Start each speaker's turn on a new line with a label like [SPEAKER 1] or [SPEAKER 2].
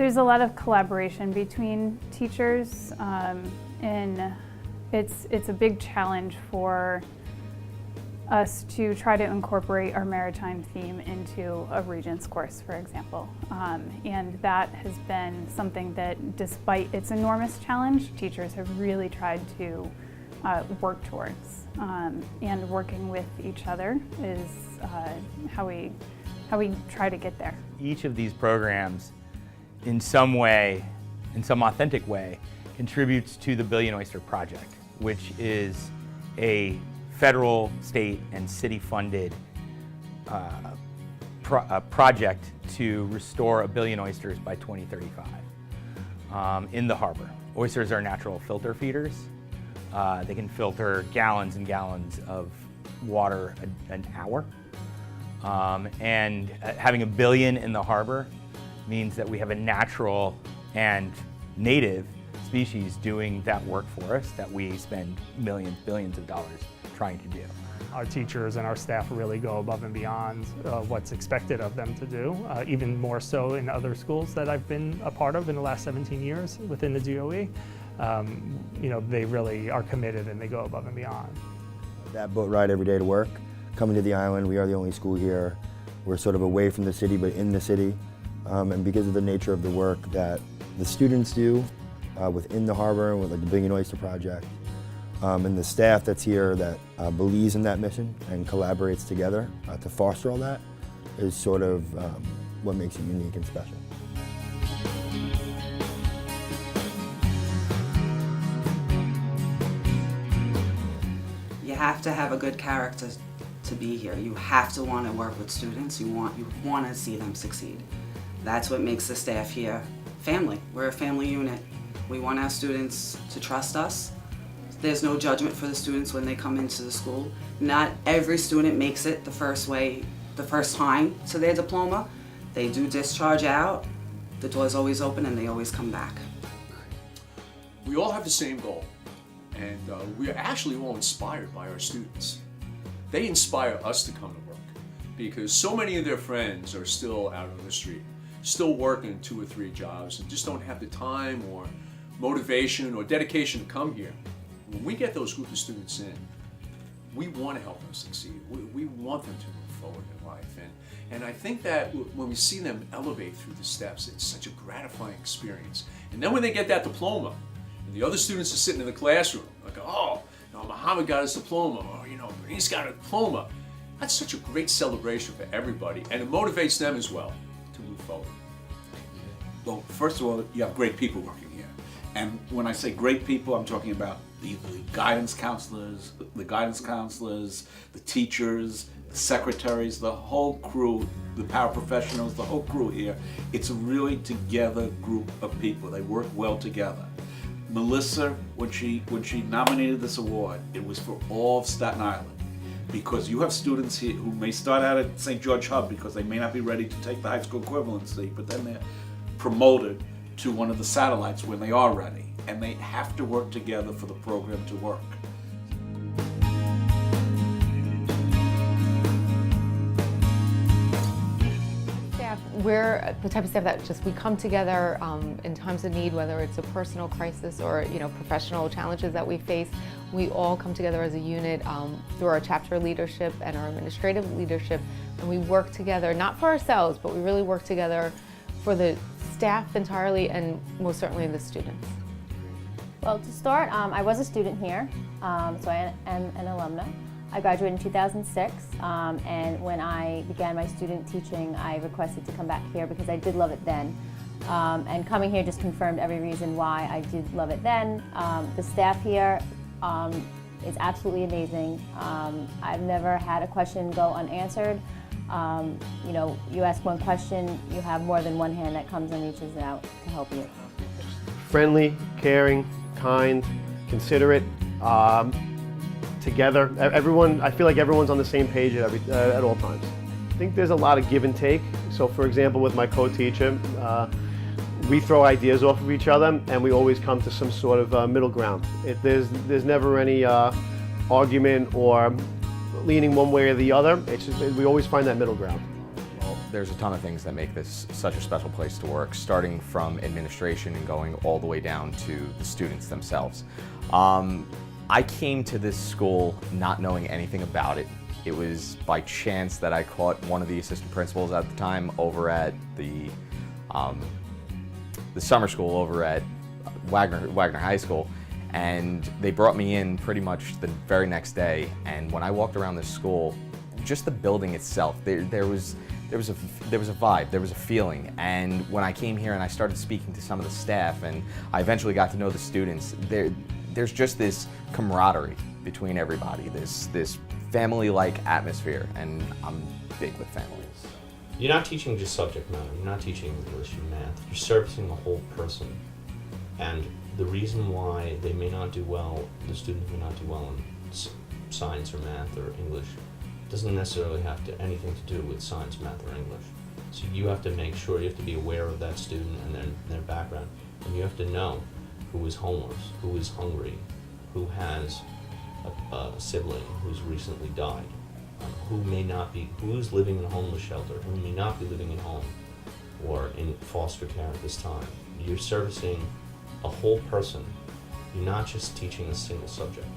[SPEAKER 1] There's a lot of collaboration between teachers, and it's a big challenge for us to try to incorporate our maritime theme into a Regents course, for example. And that has been something that, despite its enormous challenge, teachers have really tried to work towards. And working with each other is how we try to get there.
[SPEAKER 2] Each of these programs, in some way, in some authentic way, contributes to the Billion Oyster Project, which is a federal, state, and city-funded project to restore 1 billion oysters by 2035 in the harbor. Oysters are natural filter feeders. They can filter gallons and gallons of water an hour. And having 1 billion in the harbor means that we have a natural and native species doing that work for us that we spend millions, billions of dollars trying to do.
[SPEAKER 3] Our teachers and our staff really go above and beyond what's expected of them to do, even more so in other schools that I've been a part of in the last 17 years within the DOE. You know, they really are committed and they go above and beyond.
[SPEAKER 4] That boat ride every day to work, coming to the island, we are the only school here. We're sort of away from the city, but in the city. And because of the nature of the work that the students do within the harbor, with like the Billion Oyster Project, and the staff that's here that believes in that mission and collaborates together to foster all that, is sort of what makes it unique and special.
[SPEAKER 5] You have to have a good character to be here. You have to want to work with students. You want to see them succeed. That's what makes the staff here family. We're a family unit. We want our students to trust us. There's no judgment for the students when they come into the school. Not every student makes it the first time to their diploma. They do discharge out. The door's always open and they always come back.
[SPEAKER 6] We all have the same goal, and we are actually all inspired by our students. They inspire us to come to work because so many of their friends are still out on the street, still working 2 or 3 jobs and just don't have the time or motivation or dedication to come here. When we get those group of students in, we want to help them succeed. We want them to move forward in life. And I think that when we see them elevate through the steps, it's such a gratifying experience. And then when they get that diploma, and the other students are sitting in the classroom, like, oh, you know, Muhammad got his diploma, or, you know, he's got a diploma. That's such a great celebration for everybody, and it motivates them as well to move forward.
[SPEAKER 7] Well, first of all, you have great people working here. And when I say great people, I'm talking about the guidance counselors, the teachers, the secretaries, the whole crew, the paraprofessionals, the whole crew here. It's a really together group of people. They work well together. Melissa, when she nominated this award, it was for all of Staten Island, because you have students here who may start out at St. George Hub because they may not be ready to take the high school equivalency, but then they're promoted to one of the satellites when they are ready, and they have to work together for the program to work.
[SPEAKER 8] We're the type of staff that we come together in times of need, whether it's a personal crisis or professional challenges that we face. We all come together as a unit through our chapter leadership and our administrative leadership, and we work together, not for ourselves, but we really work together for the staff entirely and most certainly the students.
[SPEAKER 9] Well, to start, I was a student here, so I am an alumna. I graduated in 2006, and when I began my student teaching, I requested to come back here because I did love it then. And coming here just confirmed every reason why I did love it then. The staff here is absolutely amazing. I've never had a question go unanswered. You ask one question, you have more than one hand that comes and reaches out to help you.
[SPEAKER 10] Friendly, caring, kind, considerate. Together, everyone. I feel like everyone's on the same page at all times. I think there's a lot of give and take. So, for example, with my co-teacher, we throw ideas off of each other, and we always come to some sort of middle ground. There's never any argument or leaning one way or the other. It's just, we always find that middle ground.
[SPEAKER 7] Well,
[SPEAKER 11] There's a ton of things that make this such a special place to work, starting from administration and going all the way down to the students themselves. I came to this school not knowing anything about it. It was by chance that I caught one of the assistant principals at the time over at the summer school over at Wagner High School, and they brought me in pretty much the very next day. And when I walked around this school, just the building itself, there was a vibe, there was a feeling. And when I came here and I started speaking to some of the staff, and I eventually got to know the students, there's just this camaraderie between everybody, this family-like atmosphere, and I'm big with families.
[SPEAKER 12] You're not teaching just subject matter, you're not teaching English and math, you're servicing the whole person. And the reason why they may not do well, the students may not do well in science or math or English, doesn't necessarily have anything to do with science, math, or English. So you have to make sure, you have to be aware of that student and their background, and you have to know who is homeless, who is hungry, who has a sibling who's recently died, who's living in a homeless shelter, who may not be living at home or in foster care at this time. You're servicing a whole person. You're not just teaching a single subject.